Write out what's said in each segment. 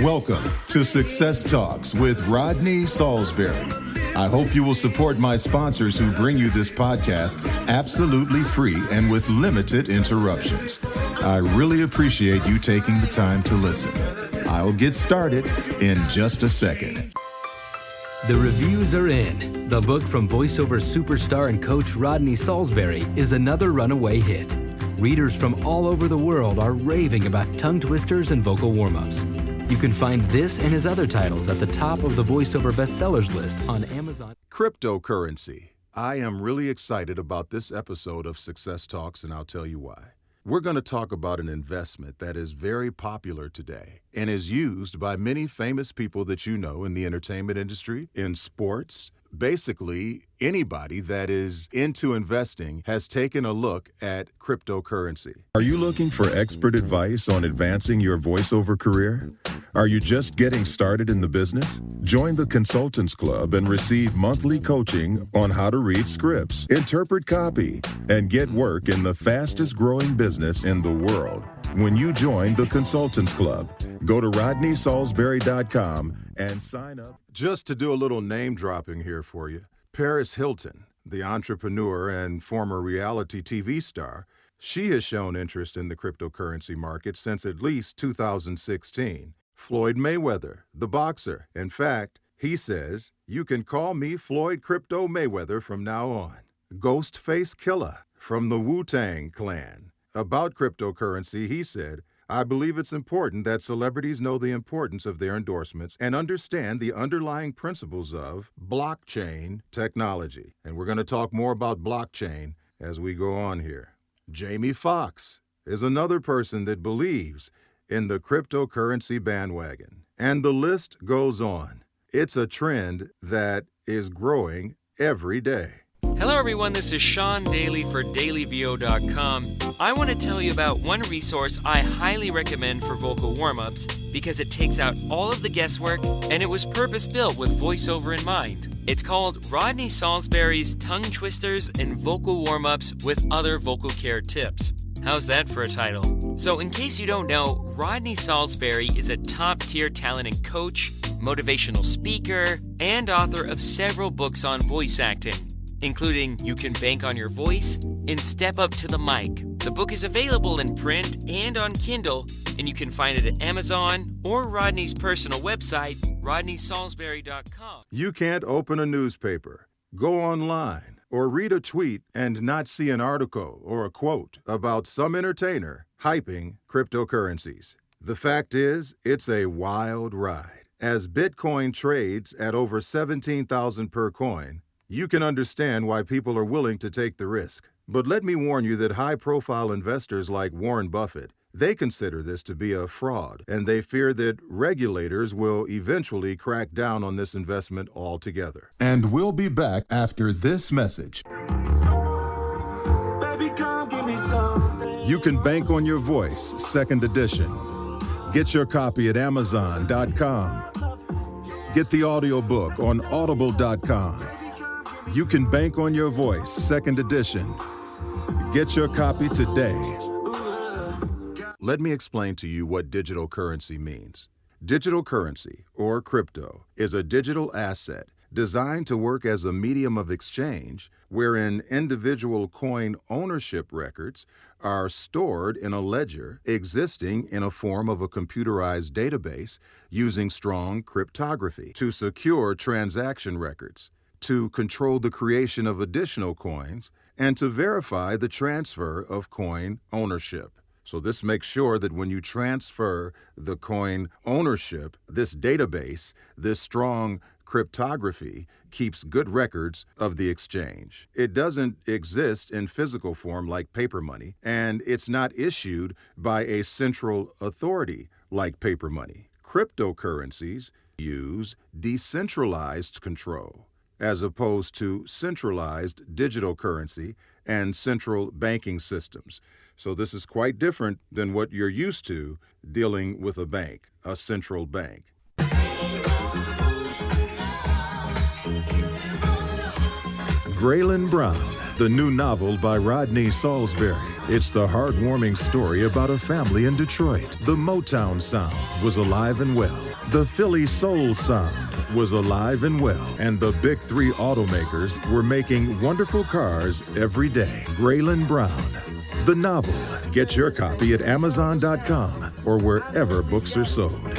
Welcome to Success Talks with Rodney Saulsberry. I hope you will support my sponsors who bring you this podcast absolutely free and with limited interruptions. I really appreciate you taking the time to listen. I'll get started in just a second. The reviews are in. The book from voiceover superstar and coach Rodney Saulsberry is another runaway hit. Readers from all over the world are raving about tongue twisters and vocal warm-ups. You can find this and his other titles at the top of the voiceover bestsellers list on Amazon. Cryptocurrency. I am really excited about this episode of Success Talks, and I'll tell you why. We're going to talk about an investment that is very popular today and is used by many famous people that you know in the entertainment industry, in sports. Basically, anybody that is into investing has taken a look at cryptocurrency. Are you looking for expert advice on advancing your voiceover career? Are you just getting started in the business? Join the Consultants Club and receive monthly coaching on how to read scripts, interpret copy, and get work in the fastest growing business in the world. When you join the Consultants Club, go to RodneySaulsberry.com and sign up. Just to do a little name dropping here for you, Paris Hilton, the entrepreneur and former reality TV star, she has shown interest in the cryptocurrency market since at least 2016. Floyd Mayweather, the boxer. In fact, he says, "You can call me Floyd Crypto Mayweather from now on." Ghostface Killah from the Wu-Tang Clan. About cryptocurrency, he said, "I believe it's important that celebrities know the importance of their endorsements and understand the underlying principles of blockchain technology." And we're going to talk more about blockchain as we go on here. Jamie Foxx is another person that believes in the cryptocurrency bandwagon. And the list goes on. It's a trend that is growing every day. Hello everyone, this is Shawn Daly for dailyvo.com. I want to tell you about one resource I highly recommend for vocal warm-ups because it takes out all of the guesswork and it was purpose-built with voiceover in mind. It's called Rodney Saulsberry's Tongue Twisters and Vocal Warm-Ups with Other Vocal Care Tips. How's that for a title? So in case you don't know, Rodney Saulsberry is a top-tier talent and coach, motivational speaker, and author of several books on voice acting, including You Can Bank on Your Voice and Step Up to the Mic. The book is available in print and on Kindle, and you can find it at Amazon or Rodney's personal website, rodneysaulsberry.com. You can't open a newspaper, go online, or read a tweet and not see an article or a quote about some entertainer hyping cryptocurrencies. The fact is, it's a wild ride. As Bitcoin trades at over 17,000 per coin, you can understand why people are willing to take the risk. But let me warn you that high-profile investors like Warren Buffett, they consider this to be a fraud, and they fear that regulators will eventually crack down on this investment altogether. And we'll be back after this message. Baby, come give me something. You Can Bank on Your Voice, 2nd edition. Get your copy at Amazon.com. Get the audiobook on Audible.com. You Can Bank on Your Voice, 2nd edition. Get your copy today. Let me explain to you what digital currency means. Digital currency, or crypto, is a digital asset designed to work as a medium of exchange wherein individual coin ownership records are stored in a ledger existing in a form of a computerized database using strong cryptography to secure transaction records, to control the creation of additional coins, and to verify the transfer of coin ownership. So this makes sure that when you transfer the coin ownership, this database, this strong cryptography keeps good records of the exchange. It doesn't exist in physical form like paper money, and it's not issued by a central authority like paper money. Cryptocurrencies use decentralized control, as opposed to centralized digital currency and central banking systems. So this is quite different than what you're used to dealing with a bank, a central bank. Graylin Brown, the new novel by Rodney Saulsberry. It's the heartwarming story about a family in Detroit. The Motown sound was alive and well. The Philly soul sound was alive and well. And the big three automakers were making wonderful cars every day. Graylin Brown, the novel. Get your copy at Amazon.com or wherever books are sold.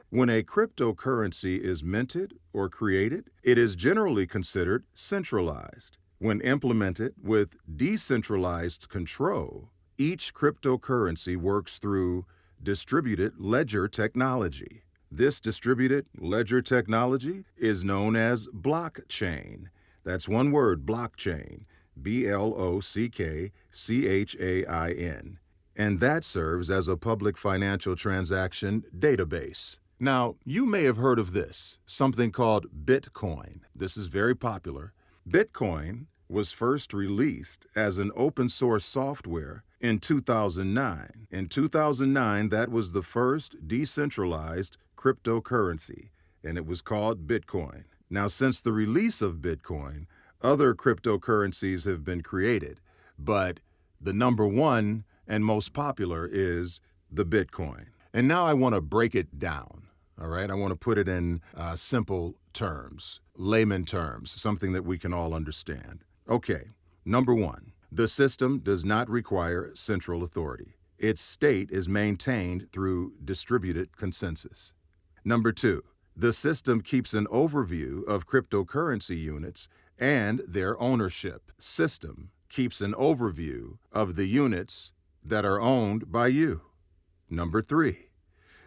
When a cryptocurrency is minted or created, it is generally considered centralized. When implemented with decentralized control, each cryptocurrency works through distributed ledger technology. This distributed ledger technology is known as blockchain. That's one word, blockchain, B-L-O-C-K-C-H-A-I-N. And that serves as a public financial transaction database. Now, you may have heard of this, something called Bitcoin. This is very popular. Bitcoin was first released as an open source software in 2009. In 2009, that was the first decentralized cryptocurrency, and it was called Bitcoin. Now, since the release of Bitcoin, other cryptocurrencies have been created, but the number one and most popular is the Bitcoin. And now I want to break it down. All right, I want to put it in simple terms, layman terms, something that we can all understand. Okay, number one, the system does not require central authority. Its state is maintained through distributed consensus. Number two, the system keeps an overview of cryptocurrency units and their ownership. System keeps an overview of the units that are owned by you. Number three,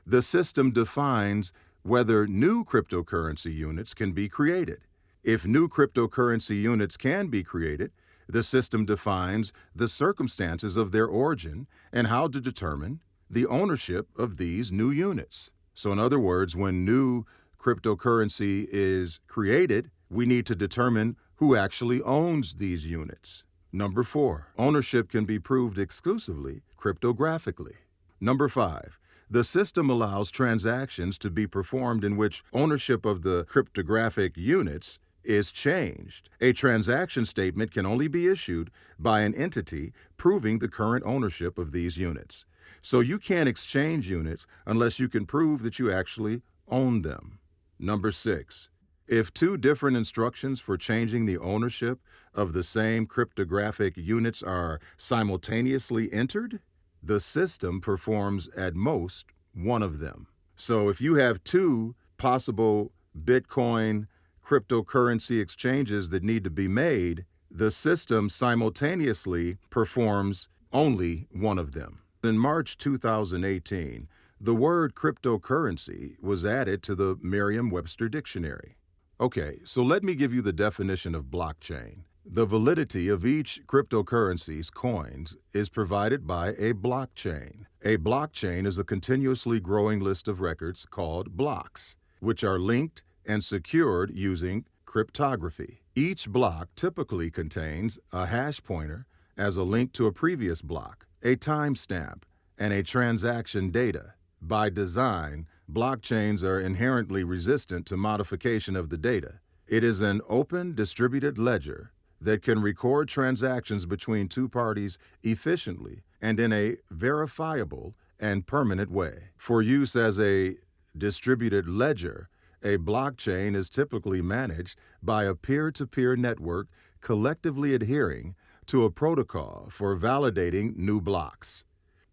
the system defines whether new cryptocurrency units can be created. If new cryptocurrency units can be created, the system defines the circumstances of their origin and how to determine the ownership of these new units. So in other words, when new cryptocurrency is created, we need to determine who actually owns these units. Number four, ownership can be proved exclusively cryptographically. Number five, the system allows transactions to be performed in which ownership of the cryptographic units is changed. A transaction statement can only be issued by an entity proving the current ownership of these units. So you can't exchange units unless you can prove that you actually own them. Number six, if two different instructions for changing the ownership of the same cryptographic units are simultaneously entered, the system performs at most one of them. So if you have two possible Bitcoin cryptocurrency exchanges that need to be made, the system simultaneously performs only one of them. In March 2018, the word cryptocurrency was added to the Merriam-Webster dictionary. Okay, so let me give you the definition of blockchain. The validity of each cryptocurrency's coins is provided by a blockchain. A blockchain is a continuously growing list of records called blocks, which are linked and secured using cryptography. Each block typically contains a hash pointer as a link to a previous block, a timestamp, and a transaction data. By design, blockchains are inherently resistant to modification of the data. It is an open, distributed ledger that can record transactions between two parties efficiently and in a verifiable and permanent way. For use as a distributed ledger, a blockchain is typically managed by a peer-to-peer network collectively adhering to a protocol for validating new blocks.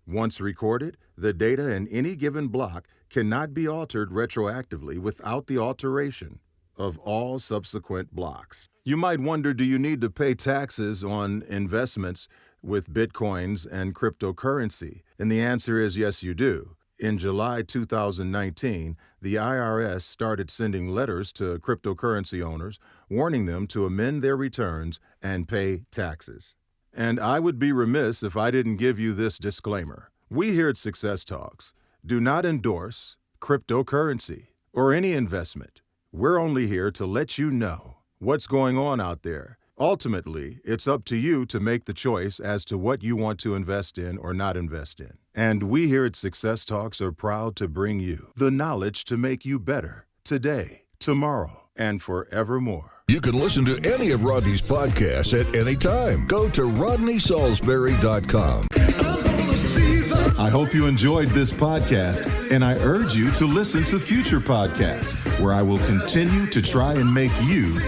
Once recorded, the data in any given block cannot be altered retroactively without the alteration of all subsequent blocks. You might wonder, do you need to pay taxes on investments with Bitcoins and cryptocurrency? And the answer is yes, you do. In July 2019, the IRS started sending letters to cryptocurrency owners warning them to amend their returns and pay taxes. And I would be remiss if I didn't give you this disclaimer. We here at Success Talks do not endorse cryptocurrency or any investment. We're only here to let you know what's going on out there. Ultimately, it's up to you to make the choice as to what you want to invest in or not invest in. And we here at Success Talks are proud to bring you the knowledge to make you better today, tomorrow, and forevermore. You can listen to any of Rodney's podcasts at any time. Go to RodneySaulsberry.com. I hope you enjoyed this podcast, and I urge you to listen to future podcasts where I will continue to try and make you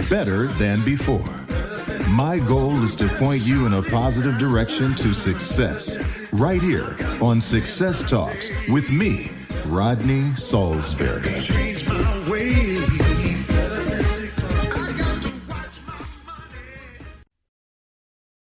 better than before. My goal is to point you in a positive direction to success right here on Success Talks with me, Rodney Saulsberry.